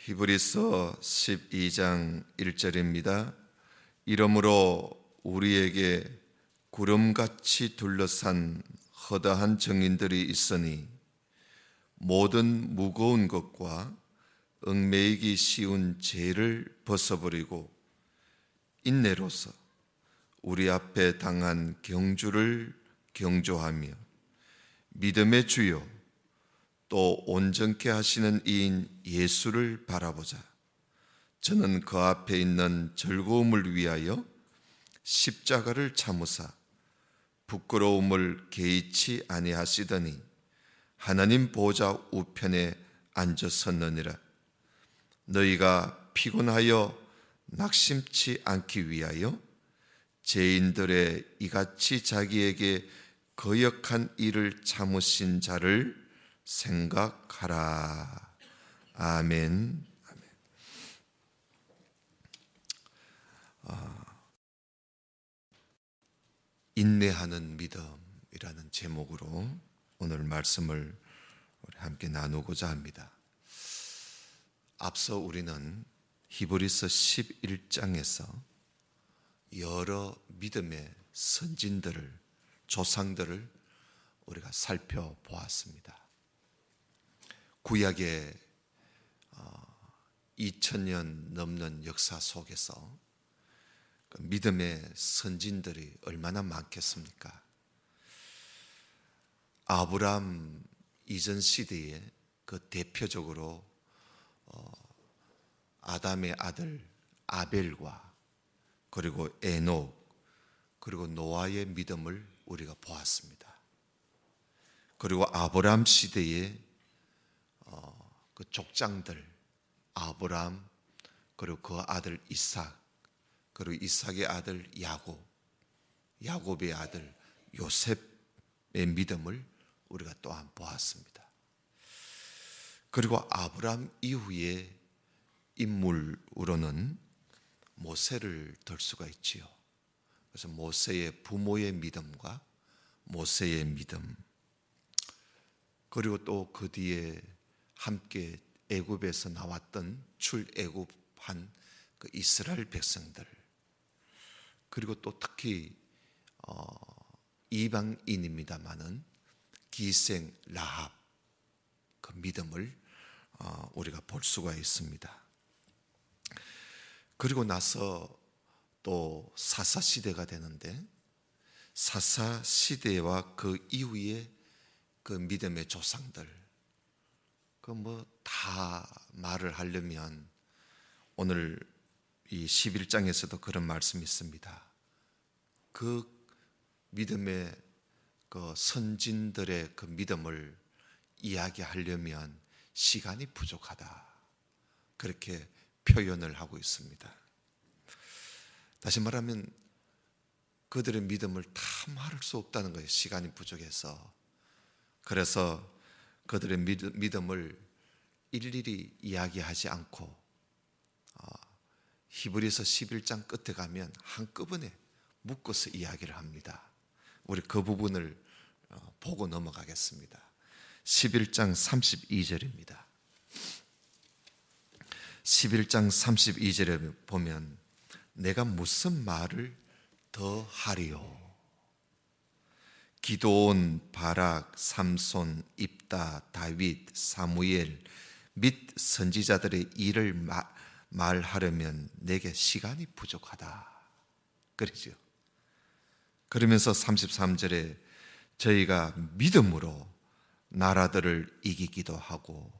히브리서 12장 1절입니다. 이러므로 우리에게 구름같이 둘러싼 허다한 증인들이 있으니 모든 무거운 것과 얽매이기 쉬운 죄를 벗어버리고 인내로서 우리 앞에 당한 경주를 경조하며 믿음의 주요 또 온전케 하시는 이인 예수를 바라보자. 저는 그 앞에 있는 즐거움을 위하여 십자가를 참으사 부끄러움을 개의치 아니하시더니 하나님 보좌 우편에 앉으셨느니라. 너희가 피곤하여 낙심치 않기 위하여 죄인들의 이같이 자기에게 거역한 일을 참으신 자를 생각하라. 아멘. 인내하는 믿음이라는 제목으로 오늘 말씀을 우리 함께 나누고자 합니다. 앞서 우리는 히브리서 11장에서 여러 믿음의 선진들을, 조상들을 우리가 살펴보았습니다. 구약의 2000년 넘는 역사 속에서 그 믿음의 선진들이 얼마나 많겠습니까? 아브람 이전 시대에 그 대표적으로 아담의 아들 아벨과 그리고 에녹 그리고 노아의 믿음을 우리가 보았습니다. 그리고 아브람 시대에 그 족장들 아브람 그리고 그 아들 이삭 그리고 이삭의 아들 야곱, 야곱의 아들 요셉의 믿음을 우리가 또한 보았습니다. 그리고 아브람 이후의 인물으로는 모세를 들 수가 있지요. 그래서 모세의 부모의 믿음과 모세의 믿음, 그리고 또 그 뒤에 함께 애굽에서 나왔던 출애굽한 그 이스라엘 백성들, 그리고 또 특히 이방인입니다마는 기생 라합 그 믿음을 우리가 볼 수가 있습니다. 그리고 나서 또 사사 시대가 되는데 사사 시대와 그 이후에 그 믿음의 조상들 그 뭐 다 말을 하려면 오늘 이 11장에서도 그런 말씀이 있습니다. 그 믿음의 그 선진들의 그 믿음을 이야기하려면 시간이 부족하다. 그렇게 표현을 하고 있습니다. 다시 말하면 그들의 믿음을 다 말할 수 없다는 거예요. 시간이 부족해서. 그래서 그들의 믿음을 일일이 이야기하지 않고 히브리서 11장 끝에 가면 한꺼번에 묶어서 이야기를 합니다. 우리 그 부분을 보고 넘어가겠습니다. 11장 32절입니다. 11장 32절에 보면 내가 무슨 말을 더 하리요? 기드온, 바락, 삼손, 입다, 다윗, 사무엘 및 선지자들의 일을 말하려면 내게 시간이 부족하다. 그러죠. 그러면서 33절에 저희가 믿음으로 나라들을 이기기도 하고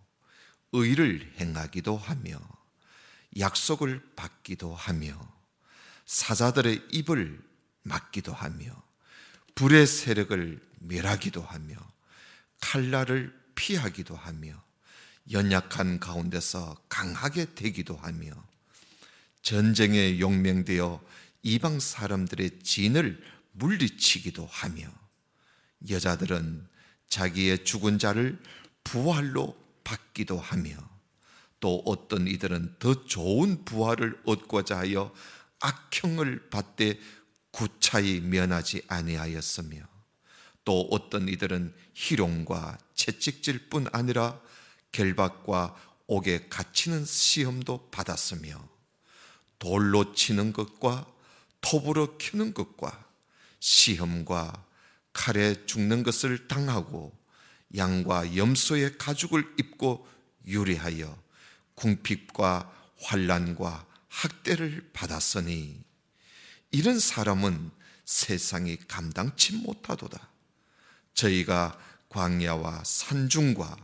의를 행하기도 하며 약속을 받기도 하며 사자들의 입을 막기도 하며 불의 세력을 멸하기도 하며 칼날을 피하기도 하며 연약한 가운데서 강하게 되기도 하며 전쟁에 용맹되어 이방 사람들의 진을 물리치기도 하며 여자들은 자기의 죽은 자를 부활로 받기도 하며 또 어떤 이들은 더 좋은 부활을 얻고자 하여 악형을 받되 구차히 면하지 아니하였으며 또 어떤 이들은 희롱과 채찍질 뿐 아니라 결박과 옥에 갇히는 시험도 받았으며 돌로 치는 것과 톱으로 켜는 것과 시험과 칼에 죽는 것을 당하고 양과 염소의 가죽을 입고 유리하여 궁핍과 환난과 학대를 받았으니 이런 사람은 세상이 감당치 못하도다. 저희가 광야와 산중과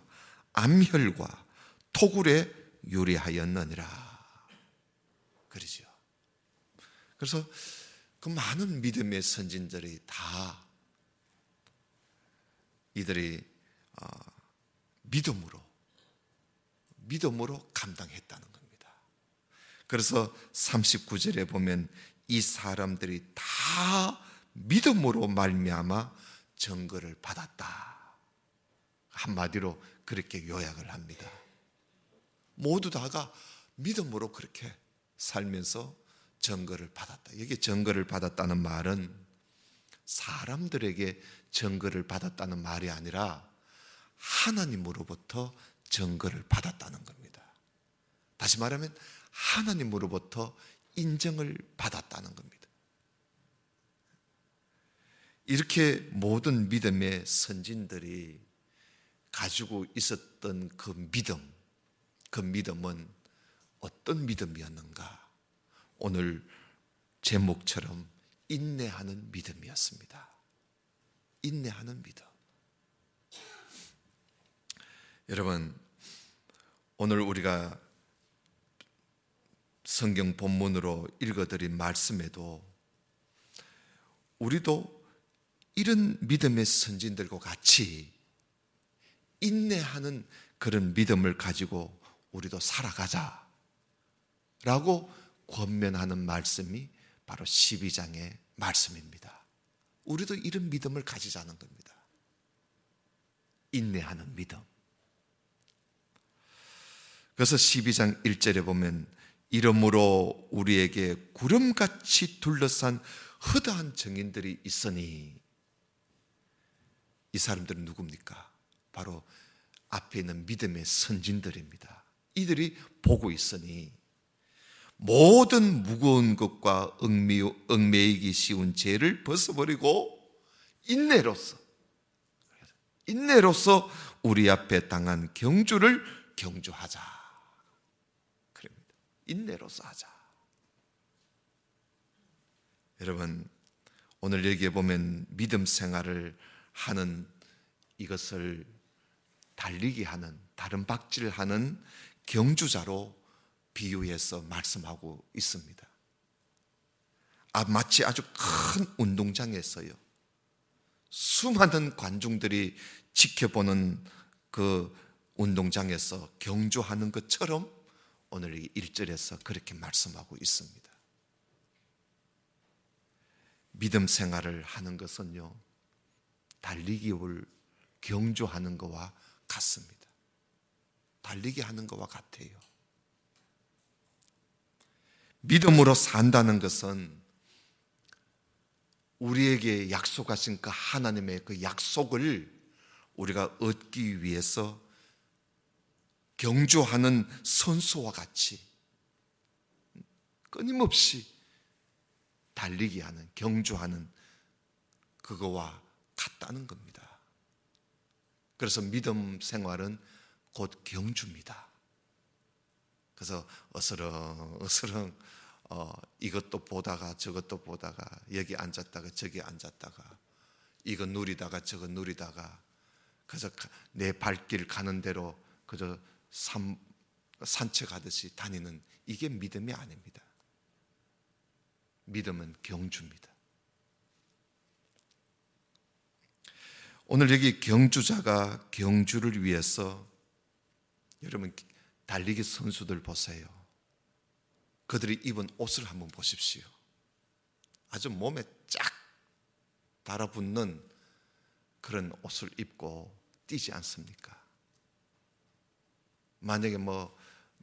암혈과 토굴에 유리하였느니라. 그러죠. 그래서 그 많은 믿음의 선진들이 다 이들이 믿음으로 감당했다는 겁니다. 그래서 39절에 보면 이 사람들이 다 믿음으로 말미암아 증거를 받았다. 한마디로 그렇게 요약을 합니다. 모두 다가 믿음으로 그렇게 살면서 증거를 받았다. 여기 증거를 받았다는 말은 사람들에게 증거를 받았다는 말이 아니라 하나님으로부터 증거를 받았다는 겁니다. 다시 말하면 하나님으로부터 인정을 받았다는 겁니다. 이렇게 모든 믿음의 선진들이 가지고 있었던 그 믿음은 어떤 믿음이었는가? 오늘 제목처럼 인내하는 믿음이었습니다. 인내하는 믿음. 여러분, 오늘 우리가 성경 본문으로 읽어드린 말씀에도 우리도 이런 믿음의 선진들과 같이 인내하는 그런 믿음을 가지고 우리도 살아가자 라고 권면하는 말씀이 바로 12장의 말씀입니다. 우리도 이런 믿음을 가지자는 겁니다. 인내하는 믿음. 그래서 12장 1절에 보면 이러므로 우리에게 구름같이 둘러싼 허다한 증인들이 있으니, 이 사람들은 누굽니까? 바로 앞에 있는 믿음의 선진들입니다. 이들이 보고 있으니 모든 무거운 것과 얽매이기 쉬운 죄를 벗어버리고 인내로서 우리 앞에 당한 경주를 경주하자. 그럽니다. 인내로서 하자. 여러분, 오늘 여기에 보면 믿음 생활을 하는, 이것을 달리기 하는, 다른 박질을 하는 경주자로 비유해서 말씀하고 있습니다. 마치 아주 큰 운동장에서요, 수많은 관중들이 지켜보는 그 운동장에서 경주하는 것처럼 오늘 1절에서 그렇게 말씀하고 있습니다. 믿음 생활을 하는 것은요, 달리기를 경주하는 것과 같습니다. 달리기 하는 것과 같아요. 믿음으로 산다는 것은 우리에게 약속하신 그 하나님의 그 약속을 우리가 얻기 위해서 경주하는 선수와 같이 끊임없이 달리기 하는, 경주하는 그거와 같다는 겁니다. 그래서 믿음 생활은 곧 경주입니다. 그래서 어스렁 이것도 보다가 저것도 보다가 여기 앉았다가 저기 앉았다가 이거 누리다가 저거 누리다가 그래서 내 발길 가는 대로 그저 산책하듯이 다니는, 이게 믿음이 아닙니다. 믿음은 경주입니다. 오늘 여기 경주자가 경주를 위해서, 여러분 달리기 선수들 보세요. 그들이 입은 옷을 한번 보십시오. 아주 몸에 쫙 달아붙는 그런 옷을 입고 뛰지 않습니까? 만약에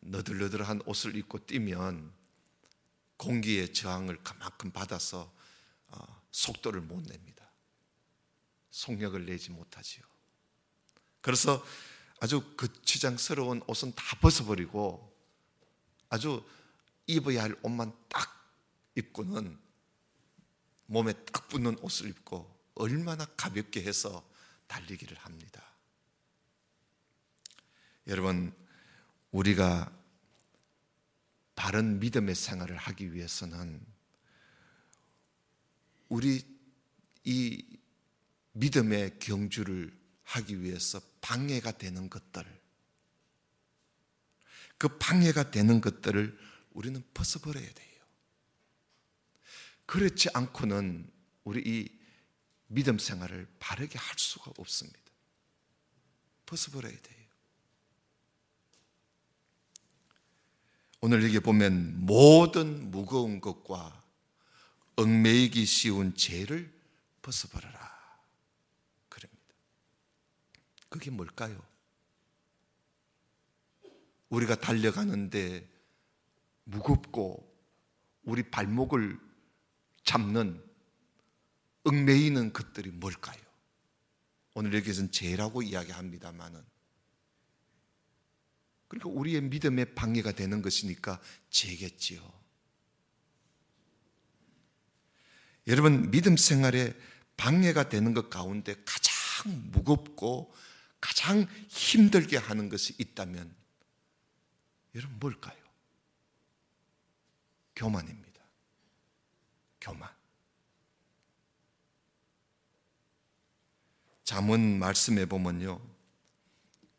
너들너들한 옷을 입고 뛰면 공기의 저항을 그만큼 받아서 속도를 못 냅니다. 속력을 내지 못하지요. 그래서 아주 거추장스러운 옷은 다 벗어버리고 아주 입어야 할 옷만 딱 입고는 몸에 딱 붙는 옷을 입고 얼마나 가볍게 해서 달리기를 합니다. 여러분, 우리가 바른 믿음의 생활을 하기 위해서는 우리 이 믿음의 경주를 하기 위해서 방해가 되는 것들, 그 방해가 되는 것들을 우리는 벗어버려야 돼요. 그렇지 않고는 우리 이 믿음 생활을 바르게 할 수가 없습니다. 벗어버려야 돼요. 오늘 여기 보면 모든 무거운 것과 얽매이기 쉬운 죄를 벗어버려라 그럽니다. 그게 뭘까요? 우리가 달려가는데 무겁고 우리 발목을 잡는 얽매이는 것들이 뭘까요? 오늘 여기서는 죄라고 이야기합니다만은, 그러니까 우리의 믿음에 방해가 되는 것이니까 죄겠지요. 여러분, 믿음 생활에 방해가 되는 것 가운데 가장 무겁고 가장 힘들게 하는 것이 있다면 여러분 뭘까요? 교만입니다. 교만. 잠언 말씀에 보면요,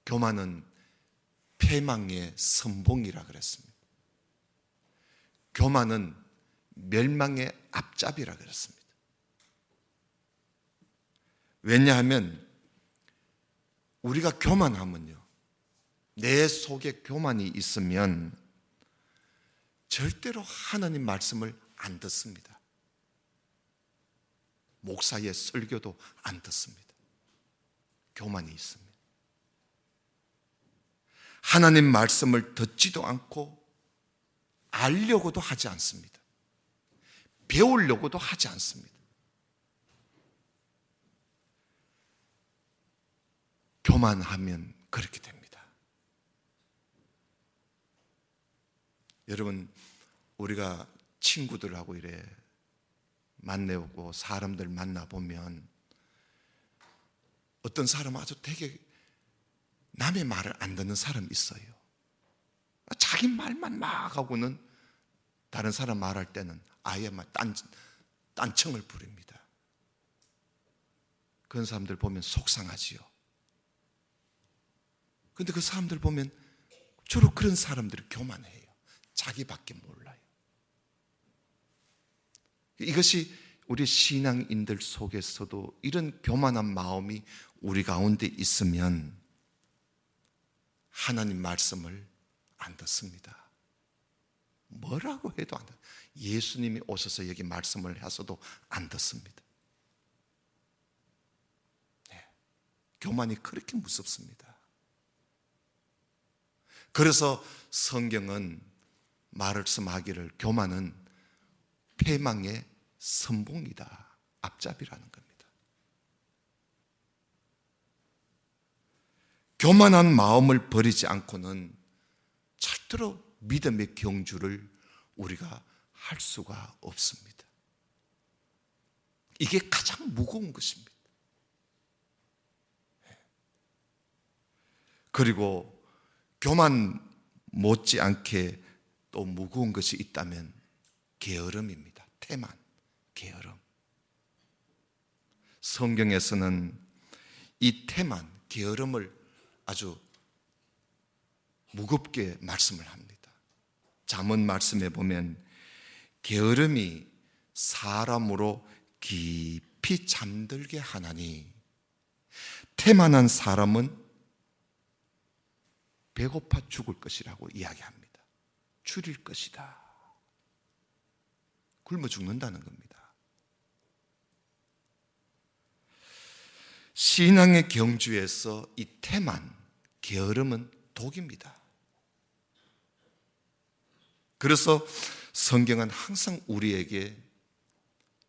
교만은 패망의 선봉이라 그랬습니다. 교만은 멸망의 앞잡이라 그랬습니다. 왜냐하면 우리가 교만하면요, 내 속에 교만이 있으면 절대로 하나님 말씀을 안 듣습니다. 목사의 설교도 안 듣습니다. 교만이 있습니다. 하나님 말씀을 듣지도 않고 알려고도 하지 않습니다. 배우려고도 하지 않습니다. 교만하면 그렇게 됩니다. 여러분, 우리가 친구들하고 이래 만나고 사람들 만나보면 어떤 사람은 아주 되게 남의 말을 안 듣는 사람이 있어요. 자기 말만 막 하고는 다른 사람 말할 때는 아예 막 딴청을 부립니다. 그런 사람들 보면 속상하지요. 그런데 그 사람들 보면 주로 그런 사람들이 교만해요. 자기밖에 몰라요. 이것이 우리 신앙인들 속에서도 이런 교만한 마음이 우리 가운데 있으면 하나님 말씀을 안 듣습니다. 뭐라고 해도 안 듣습니다. 예수님이 오셔서 여기 말씀을 하셔도 안 듣습니다. 네. 교만이 그렇게 무섭습니다. 그래서 성경은 말씀하기를 교만은 패망의 선봉이다, 앞잡이라는 겁니다. 교만한 마음을 버리지 않고는 절대로 믿음의 경주를 우리가 할 수가 없습니다. 이게 가장 무거운 것입니다. 그리고 교만 못지않게 또 무거운 것이 있다면 게으름입니다. 태만, 게으름. 성경에서는 이 태만, 게으름을 아주 무겁게 말씀을 합니다. 잠언 말씀에 보면 게으름이 사람으로 깊이 잠들게 하나니 태만한 사람은 배고파 죽을 것이라고 이야기합니다. 줄일 것이다. 굶어 죽는다는 겁니다. 신앙의 경주에서 이 태만, 게으름은 독입니다. 그래서 성경은 항상 우리에게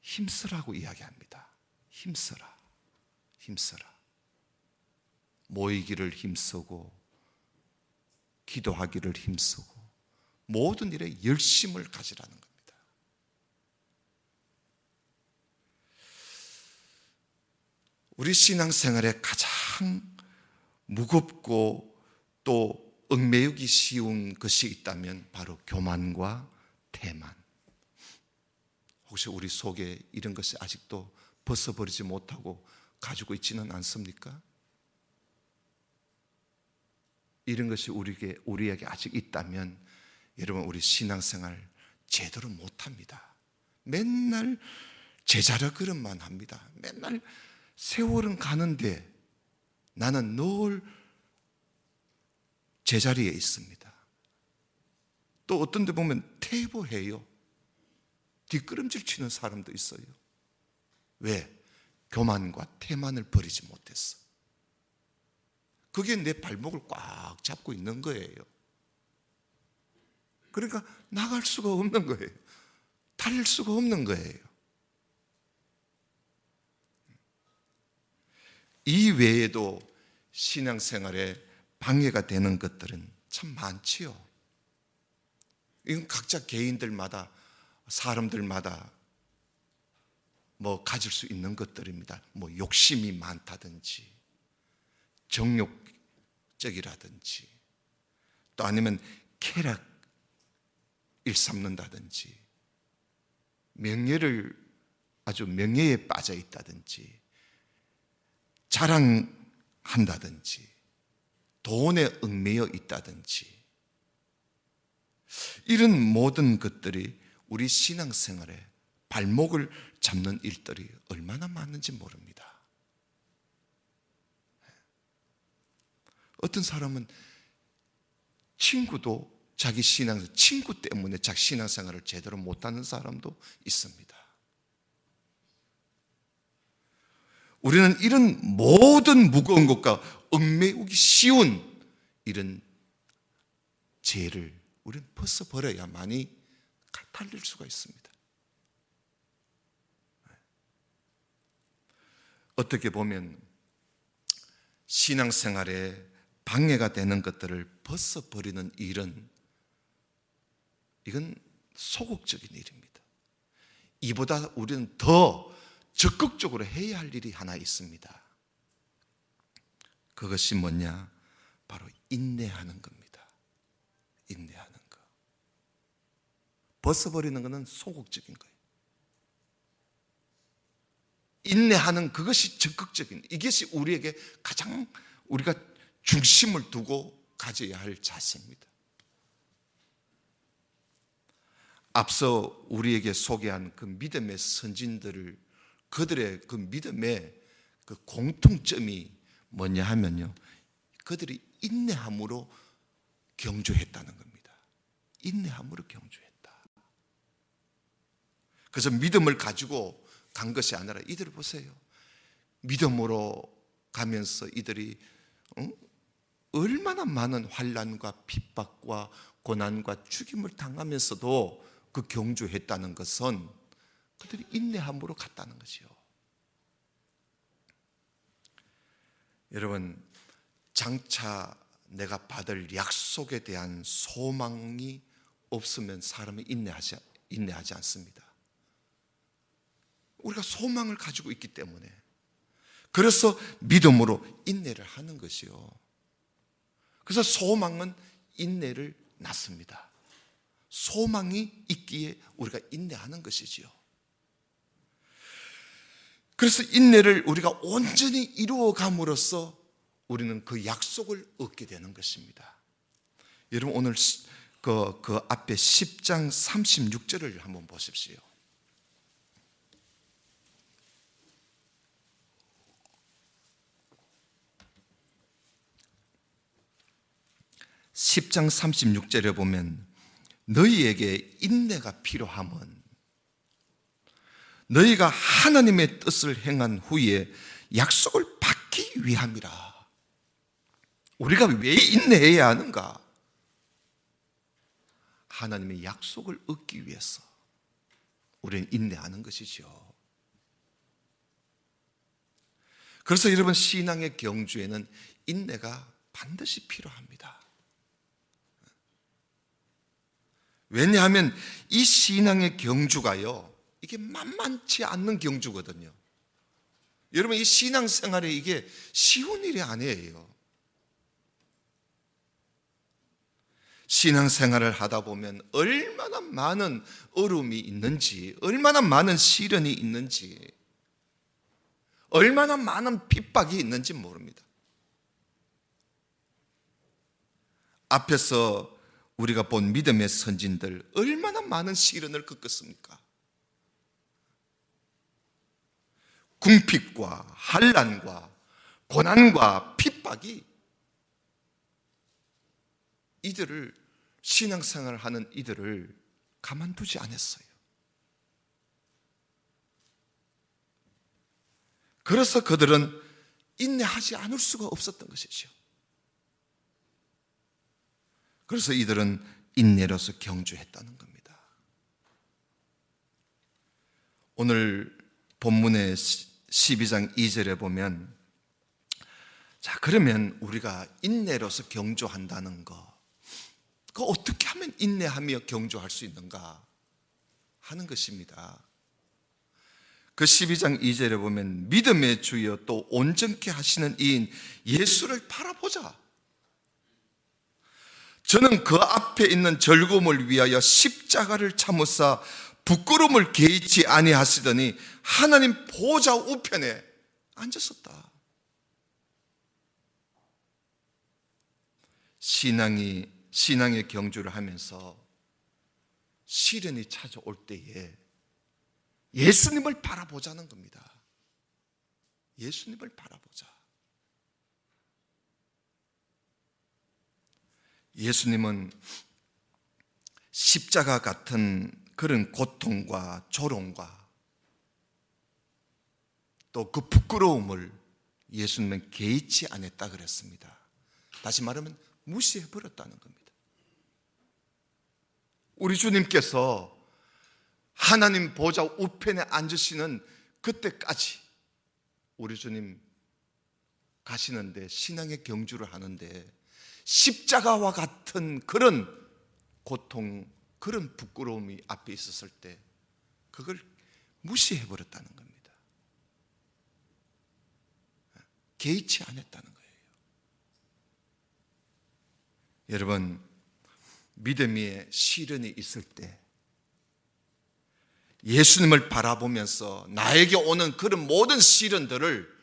힘쓰라고 이야기합니다. 힘쓰라, 힘쓰라. 모이기를 힘쓰고 기도하기를 힘쓰고 모든 일에 열심을 가지라는 겁니다. 우리 신앙생활에 가장 무겁고 또 얽매이기 쉬운 것이 있다면 바로 교만과 태만. 혹시 우리 속에 이런 것이 아직도 벗어버리지 못하고 가지고 있지는 않습니까? 이런 것이 우리에게 아직 있다면 여러분, 우리 신앙생활 제대로 못합니다. 맨날 제자라 그릇만 합니다. 맨날 세월은 가는데 나는 늘 제자리에 있습니다. 또 어떤 데 보면 퇴보해요. 뒷걸음질 치는 사람도 있어요. 왜? 교만과 태만을 버리지 못했어. 그게 내 발목을 꽉 잡고 있는 거예요. 그러니까 나갈 수가 없는 거예요. 달릴 수가 없는 거예요. 이 외에도 신앙생활에 방해가 되는 것들은 참 많지요. 이건 각자 개인들마다, 사람들마다 가질 수 있는 것들입니다. 욕심이 많다든지, 정욕적이라든지, 또 아니면 쾌락 일삼는다든지, 아주 명예에 빠져 있다든지, 자랑한다든지, 돈에 얽매여 있다든지, 이런 모든 것들이 우리 신앙생활에 발목을 잡는 일들이 얼마나 많은지 모릅니다. 어떤 사람은 친구 때문에 자기 신앙생활을 제대로 못하는 사람도 있습니다. 우리는 이런 모든 무거운 것과 얽매이기 쉬운 이런 죄를 우리는 벗어버려야만이 달릴 수가 있습니다. 어떻게 보면 신앙생활에 방해가 되는 것들을 벗어버리는 일은 이건 소극적인 일입니다. 이보다 우리는 더 적극적으로 해야 할 일이 하나 있습니다. 그것이 뭐냐? 바로 인내하는 겁니다. 인내하는 거. 벗어버리는 것은 소극적인 거예요. 인내하는 그것이 적극적인, 이것이 우리에게 가장 우리가 중심을 두고 가져야 할 자세입니다. 앞서 우리에게 소개한 그 믿음의 선진들을, 그들의 그 믿음의 그 공통점이 뭐냐 하면요, 그들이 인내함으로 경주했다는 겁니다. 인내함으로 경주했다. 그래서 믿음을 가지고 간 것이 아니라, 이들 보세요. 믿음으로 가면서 이들이 얼마나 많은 환난과 핍박과 고난과 죽임을 당하면서도 그 경주했다는 것은 그들이 인내함으로 갔다는 것이요. 여러분, 장차 내가 받을 약속에 대한 소망이 없으면 사람이 인내하지 않습니다. 우리가 소망을 가지고 있기 때문에, 그래서 믿음으로 인내를 하는 것이요. 그래서 소망은 인내를 낳습니다. 소망이 있기에 우리가 인내하는 것이지요. 그래서 인내를 우리가 온전히 이루어감으로써 우리는 그 약속을 얻게 되는 것입니다. 여러분, 오늘 그 앞에 10장 36절을 한번 보십시오. 10장 36절에 보면, 너희에게 인내가 필요함은 너희가 하나님의 뜻을 행한 후에 약속을 받기 위함이라. 우리가 왜 인내해야 하는가? 하나님의 약속을 얻기 위해서 우리는 인내하는 것이죠. 그래서 여러분, 신앙의 경주에는 인내가 반드시 필요합니다. 왜냐하면 이 신앙의 경주가요, 이게 만만치 않는 경주거든요. 여러분, 이 신앙생활에 이게 쉬운 일이 아니에요. 신앙생활을 하다 보면 얼마나 많은 어려움이 있는지, 얼마나 많은 시련이 있는지, 얼마나 많은 핍박이 있는지 모릅니다. 앞에서 우리가 본 믿음의 선진들 얼마나 많은 시련을 겪었습니까? 궁핍과 환난과 고난과 핍박이 이들을, 신앙생활을 하는 이들을 가만두지 않았어요. 그래서 그들은 인내하지 않을 수가 없었던 것이죠. 그래서 이들은 인내로서 경주했다는 겁니다. 오늘 본문의 12장 2절에 보면, 자, 그러면 우리가 인내로서 경주한다는 거, 그거 어떻게 하면 인내하며 경주할 수 있는가 하는 것입니다. 그 12장 2절에 보면, 믿음의 주여 또 온전케 하시는 이인 예수를 바라보자. 저는 그 앞에 있는 즐거움을 위하여 십자가를 참으사 부끄러움을 개의치 아니하시더니 하나님 보좌 우편에 앉았었다. 신앙의 경주를 하면서 시련이 찾아올 때에 예수님을 바라보자는 겁니다. 예수님을 바라보자. 예수님은 십자가 같은 그런 고통과 조롱과 또 그 부끄러움을 예수님은 개의치 않았다 그랬습니다. 다시 말하면 무시해 버렸다는 겁니다. 우리 주님께서 하나님 보좌 우편에 앉으시는 그때까지 우리 주님 가시는데, 신앙의 경주를 하는데 십자가와 같은 그런 고통, 그런 부끄러움이 앞에 있었을 때 그걸 무시해 버렸다는 겁니다. 개의치 않았다는 거예요. 여러분, 믿음의 시련이 있을 때 예수님을 바라보면서 나에게 오는 그런 모든 시련들을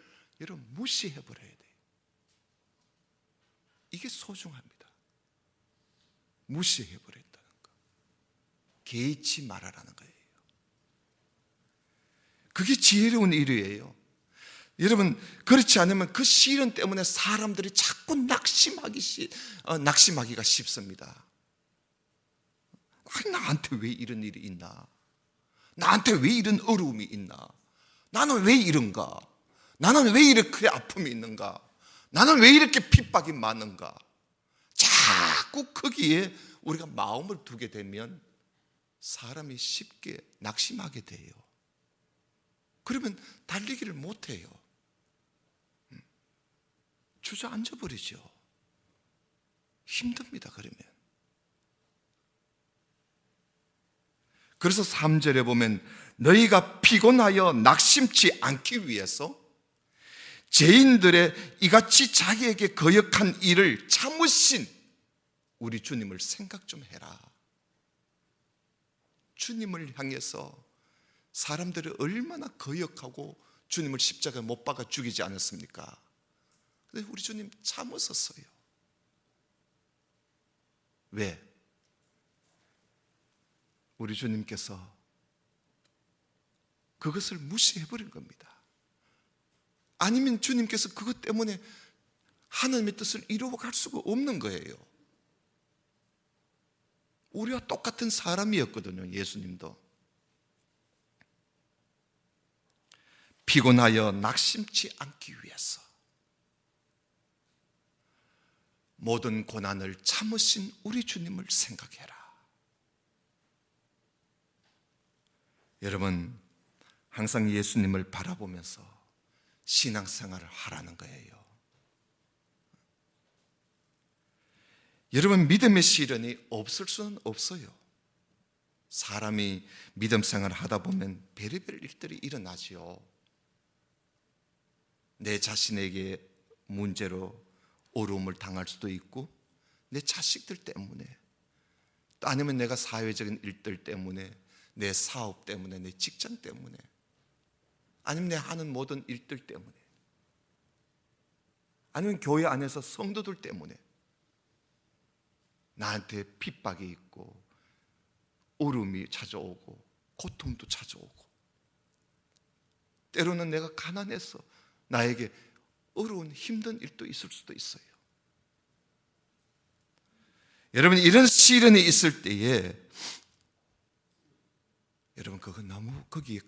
여러분 무시해 버려야 돼요. 이게 소중합니다. 무시해 버렸다는 거. 개의치 말아라는 거예요. 그게 지혜로운 일이에요. 여러분, 그렇지 않으면 그 시련 때문에 사람들이 자꾸 낙심하기가 쉽습니다. 나한테 왜 이런 일이 있나? 나한테 왜 이런 어려움이 있나? 나는 왜 이런가? 나는 왜 이렇게 아픔이 있는가? 나는 왜 이렇게 핍박이 많은가? 자꾸 거기에 우리가 마음을 두게 되면 사람이 쉽게 낙심하게 돼요. 그러면 달리기를 못해요. 주저앉아 버리죠. 힘듭니다. 그러면. 그래서 3절에 보면, 너희가 피곤하여 낙심치 않기 위해서 죄인들의 이같이 자기에게 거역한 일을 참으신 우리 주님을 생각 좀 해라. 주님을 향해서 사람들이 얼마나 거역하고 주님을 십자가에 못 박아 죽이지 않았습니까? 근데 우리 주님 참으셨어요. 왜? 우리 주님께서 그것을 무시해버린 겁니다. 아니면 주님께서 그것 때문에 하나님의 뜻을 이루어갈 수가 없는 거예요. 우리와 똑같은 사람이었거든요. 예수님도. 피곤하여 낙심치 않기 위해서 모든 고난을 참으신 우리 주님을 생각해라. 여러분, 항상 예수님을 바라보면서 신앙생활을 하라는 거예요. 여러분, 믿음의 시련이 없을 수는 없어요. 사람이 믿음 생활을 하다 보면 별의별 일들이 일어나지요. 내 자신에게 문제로 어려움을 당할 수도 있고, 내 자식들 때문에, 또 아니면 내가 사회적인 일들 때문에, 내 사업 때문에, 내 직장 때문에, 아니면 내 하는 모든 일들 때문에, 아니면 교회 안에서 성도들 때문에 나한테 핍박이 있고 어려움이 찾아오고 고통도 찾아오고, 때로는 내가 가난해서 나에게 어려운 힘든 일도 있을 수도 있어요. 여러분, 이런 시련이 있을 때에 여러분, 그거 너무 거기에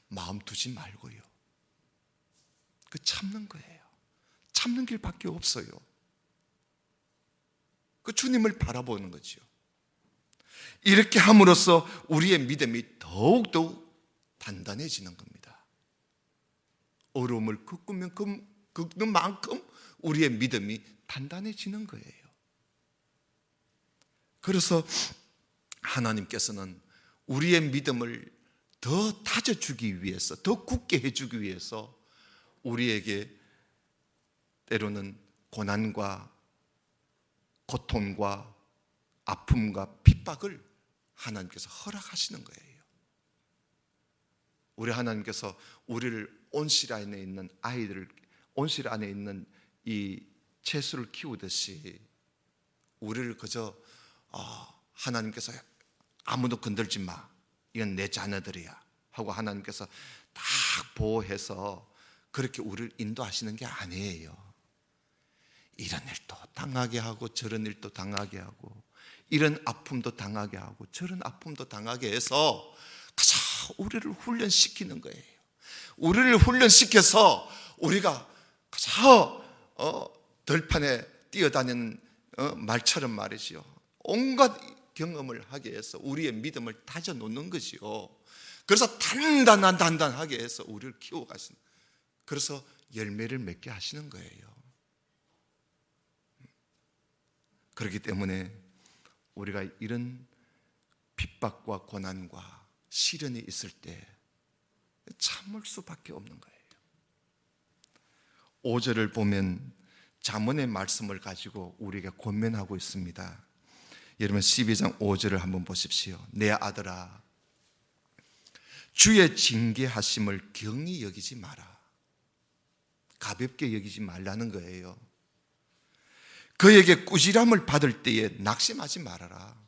마음 두지 말고요, 그 참는 거예요. 참는 길밖에 없어요. 그 주님을 바라보는 거죠. 이렇게 함으로써 우리의 믿음이 더욱더욱 단단해지는 겁니다. 어려움을 겪는 만큼 우리의 믿음이 단단해지는 거예요. 그래서 하나님께서는 우리의 믿음을 더 다져주기 위해서, 더 굳게 해주기 위해서 우리에게 때로는 고난과 고통과 아픔과 핍박을 하나님께서 허락하시는 거예요. 우리 하나님께서 우리를 온실 안에 있는 아이들을, 온실 안에 있는 이 채소를 키우듯이 우리를 그저 하나님께서 아무도 건들지 마, 이건 내 자녀들이야 하고 하나님께서 다 보호해서 그렇게 우리를 인도하시는 게 아니에요. 이런 일도 당하게 하고 저런 일도 당하게 하고, 이런 아픔도 당하게 하고 저런 아픔도 당하게 해서 가서 우리를 훈련시키는 거예요. 우리를 훈련시켜서 우리가 가서 들판에 뛰어다니는 말처럼 말이지요, 온갖 경험을 하게 해서 우리의 믿음을 다져놓는 것이요. 그래서 단단하게 해서 우리를 키워가시는, 그래서 열매를 맺게 하시는 거예요. 그렇기 때문에 우리가 이런 핍박과 고난과 시련이 있을 때 참을 수밖에 없는 거예요. 5절을 보면 잠언의 말씀을 가지고 우리에게 권면하고 있습니다. 여러분, 12장 5절을 한번 보십시오. 내 아들아, 주의 징계하심을 경히 여기지 마라. 가볍게 여기지 말라는 거예요. 그에게 꾸지람을 받을 때에 낙심하지 말아라.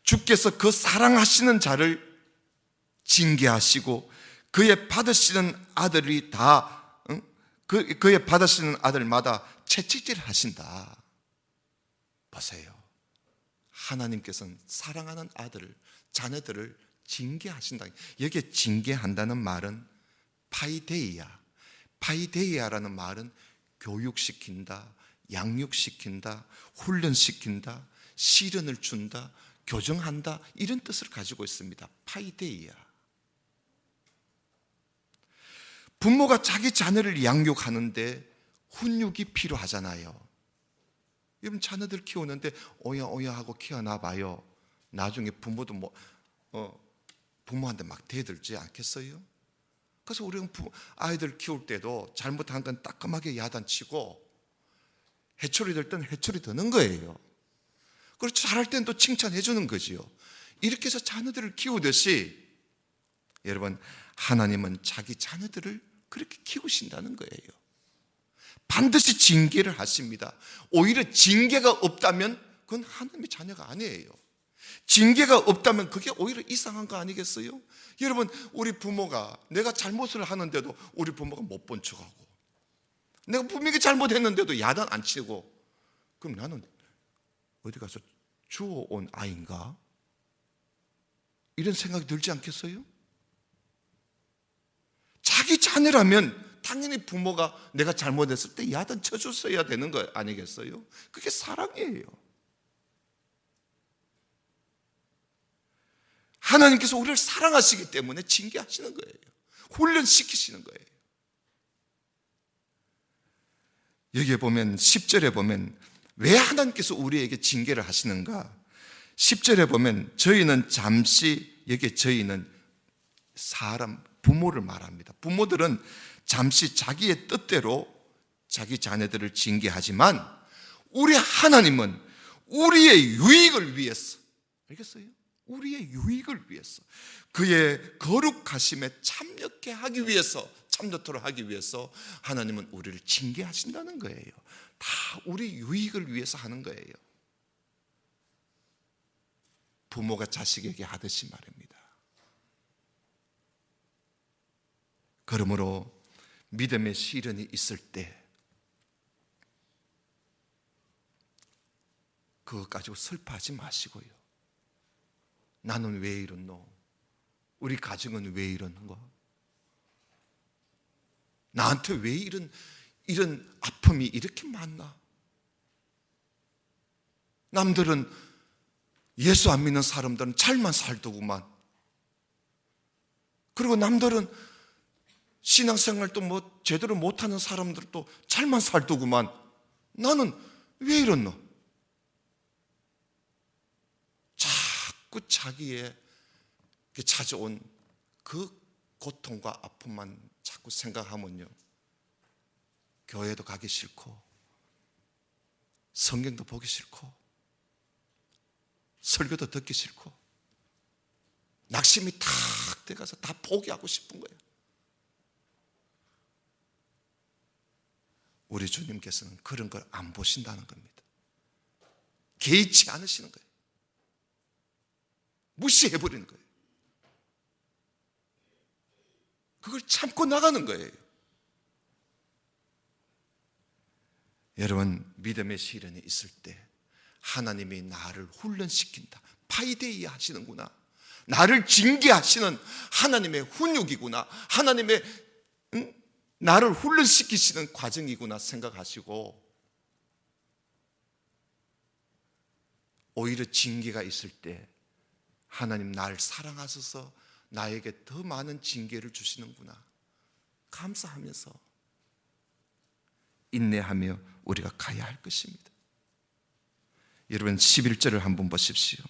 주께서 그 사랑하시는 자를 징계하시고 그의 받으시는 아들이 다 그의 받으시는 아들마다 채찍질 하신다. 보세요. 하나님께서는 사랑하는 아들을, 자녀들을 징계하신다. 여기에 징계한다는 말은 파이데이아라는 말은 교육시킨다, 양육시킨다, 훈련시킨다, 시련을 준다, 교정한다, 이런 뜻을 가지고 있습니다. 파이데이아. 부모가 자기 자녀를 양육하는데 훈육이 필요하잖아요. 여러분, 자녀들 키우는데 오야 하고 키워놔봐요. 나중에 부모도 부모한테 막 대들지 않겠어요? 그래서 우리가 아이들 키울 때도 잘못한 건 따끔하게 야단치고, 해초리 될 때는 해초리 드는 거예요. 그리고 잘할 때는 또 칭찬해 주는 거지요. 이렇게 해서 자녀들을 키우듯이 여러분, 하나님은 자기 자녀들을 그렇게 키우신다는 거예요. 반드시 징계를 하십니다. 오히려 징계가 없다면 그건 하나님의 자녀가 아니에요. 징계가 없다면 그게 오히려 이상한 거 아니겠어요? 여러분, 우리 부모가, 내가 잘못을 하는데도 우리 부모가 못 본 척하고, 내가 분명히 잘못했는데도 야단 안 치고, 그럼 나는 어디 가서 주워온 아이인가? 이런 생각이 들지 않겠어요? 자기 자녀라면 당연히 부모가 내가 잘못했을 때 야단 쳐줬어야 되는 거 아니겠어요? 그게 사랑이에요. 하나님께서 우리를 사랑하시기 때문에 징계하시는 거예요. 훈련시키시는 거예요. 여기에 보면 10절에 보면 왜 하나님께서 우리에게 징계를 하시는가? 10절에 보면 저희는 잠시, 여기에 저희는 사람, 부모를 말합니다. 부모들은 잠시 자기의 뜻대로 자기 자녀들을 징계하지만 우리 하나님은 우리의 유익을 위해서, 알겠어요? 우리의 유익을 위해서, 그의 거룩하심에 참여케 하기 위해서, 참여토록 하기 위해서 하나님은 우리를 징계하신다는 거예요. 다 우리 유익을 위해서 하는 거예요. 부모가 자식에게 하듯이 말입니다. 그러므로 믿음의 시련이 있을 때 그것 가지고 슬퍼하지 마시고요. 나는 왜 이러노? 우리 가정은 왜 이러는 거? 나한테 왜 이런 아픔이 이렇게 많나? 남들은 예수 안 믿는 사람들은 잘만 살더구만. 그리고 남들은 신앙생활도 뭐 제대로 못하는 사람들도 잘만 살더구만. 나는 왜 이러노? 자꾸 자기의 찾아온 그 고통과 아픔만 자꾸 생각하면요, 교회도 가기 싫고 성경도 보기 싫고 설교도 듣기 싫고 낙심이 탁 돼가서 다 포기하고 싶은 거예요. 우리 주님께서는 그런 걸 안 보신다는 겁니다. 개의치 않으시는 거예요. 무시해버리는 거예요. 그걸 참고 나가는 거예요. 여러분, 믿음의 시련이 있을 때 하나님이 나를 훈련시킨다, 파이데이아 하시는구나, 나를 징계하시는 하나님의 훈육이구나, 하나님의 나를 훈련시키시는 과정이구나 생각하시고, 오히려 징계가 있을 때 하나님 나를 사랑하셔서 나에게 더 많은 징계를 주시는구나 감사하면서 인내하며 우리가 가야 할 것입니다. 여러분, 11절을 한번 보십시오.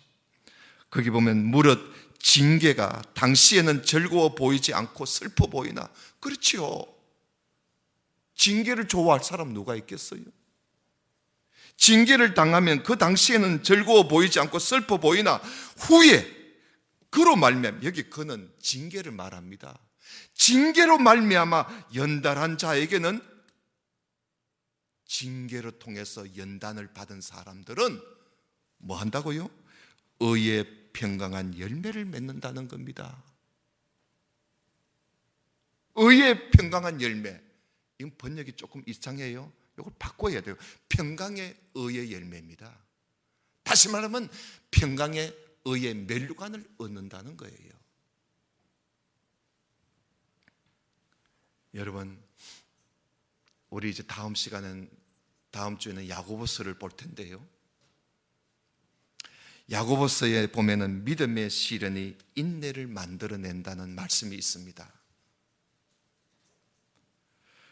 거기 보면 무릇 징계가 당시에는 즐거워 보이지 않고 슬퍼 보이나, 그렇지요. 징계를 좋아할 사람 누가 있겠어요? 징계를 당하면 그 당시에는 즐거워 보이지 않고 슬퍼 보이나 후에 그로 말미암아, 여기 그는 징계를 말합니다. 징계로 말미암아 연단한 자에게는, 징계를 통해서 연단을 받은 사람들은 뭐 한다고요? 의의 평강한 열매를 맺는다는 겁니다. 의의 평강한 열매. 이건 번역이 조금 이상해요. 이걸 바꿔야 돼요. 평강의 의의 열매입니다. 다시 말하면 평강의 의의 멸류관을 얻는다는 거예요. 여러분, 우리 이제 다음 주에는 야고보서를 볼 텐데요, 야고보서에 보면은 믿음의 시련이 인내를 만들어낸다는 말씀이 있습니다.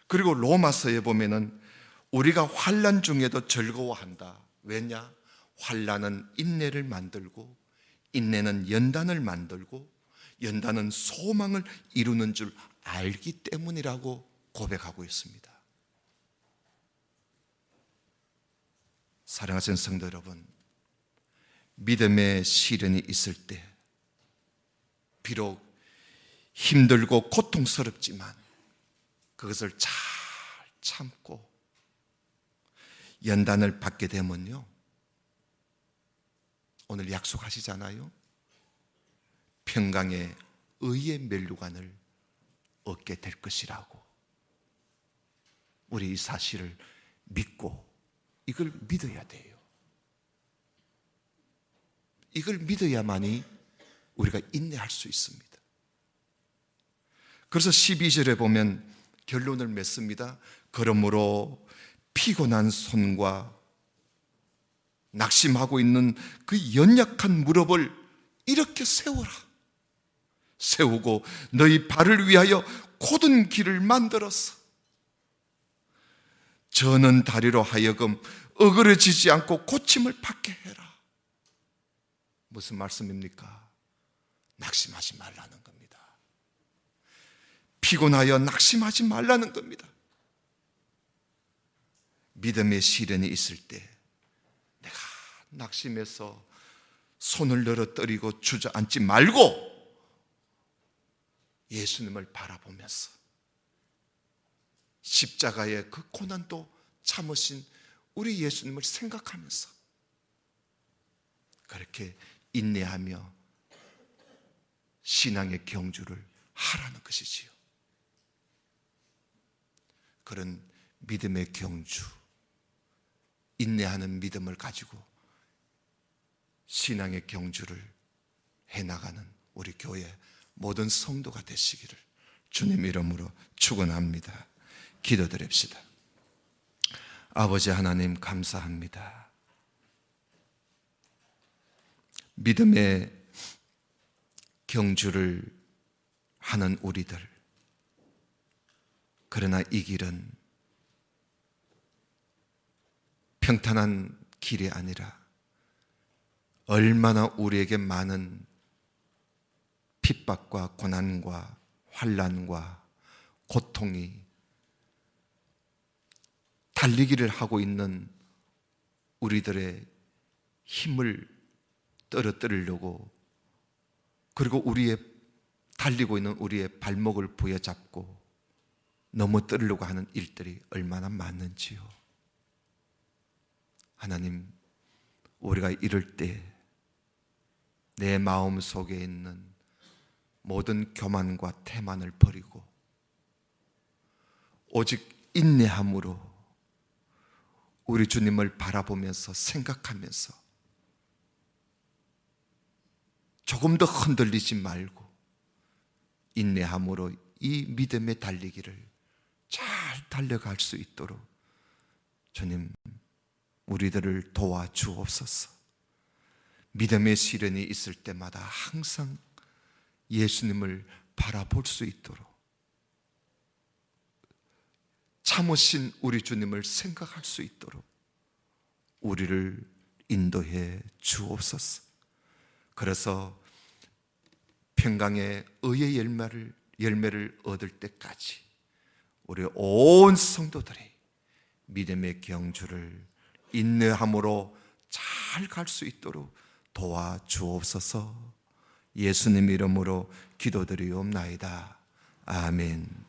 그리고 로마서에 보면은 우리가 환난 중에도 즐거워한다. 왜냐? 환난은 인내를 만들고, 인내는 연단을 만들고, 연단은 소망을 이루는 줄 알기 때문이라고 고백하고 있습니다. 사랑하시는 성도 여러분, 믿음의 시련이 있을 때 비록 힘들고 고통스럽지만 그것을 잘 참고 연단을 받게 되면요, 오늘 약속하시잖아요. 평강의 의의 멸류관을 얻게 될 것이라고. 우리 이 사실을 믿고 이걸 믿어야 돼요. 이걸 믿어야만이 우리가 인내할 수 있습니다. 그래서 12절에 보면 결론을 맺습니다. 그러므로 피곤한 손과 낙심하고 있는 그 연약한 무릎을 이렇게 세워라. 세우고 너희 발을 위하여 곧은 길을 만들어서 저는 다리로 하여금 어그러지지 않고 고침을 받게 해라. 무슨 말씀입니까? 낙심하지 말라는 겁니다. 피곤하여 낙심하지 말라는 겁니다. 믿음의 시련이 있을 때 내가 낙심해서 손을 늘어뜨리고 주저앉지 말고 예수님을 바라보면서 십자가의 그 고난도 참으신 우리 예수님을 생각하면서 그렇게 인내하며 신앙의 경주를 하라는 것이지요. 그런 믿음의 경주, 인내하는 믿음을 가지고 신앙의 경주를 해나가는 우리 교회 모든 성도가 되시기를 주님 이름으로 축원합니다. 기도드립시다. 아버지 하나님 감사합니다. 믿음의 경주를 하는 우리들, 그러나 이 길은 평탄한 길이 아니라 얼마나 우리에게 많은 핍박과 고난과 환난과 고통이 달리기를 하고 있는 우리들의 힘을 떨어뜨리려고, 그리고 달리고 있는 우리의 발목을 부여잡고 넘어뜨리려고 하는 일들이 얼마나 많은지요. 하나님, 우리가 이럴 때 내 마음 속에 있는 모든 교만과 태만을 버리고 오직 인내함으로 우리 주님을 바라보면서 생각하면서 조금 더 흔들리지 말고 인내함으로 이 믿음의 달리기를 잘 달려갈 수 있도록 주님 우리들을 도와주옵소서. 믿음의 시련이 있을 때마다 항상 예수님을 바라볼 수 있도록 참으신 우리 주님을 생각할 수 있도록 우리를 인도해 주옵소서. 그래서 평강의 의의 열매를 얻을 때까지 우리 온 성도들이 믿음의 경주를 인내함으로 잘 갈 수 있도록 도와주옵소서. 예수님 이름으로 기도드리옵나이다. 아멘.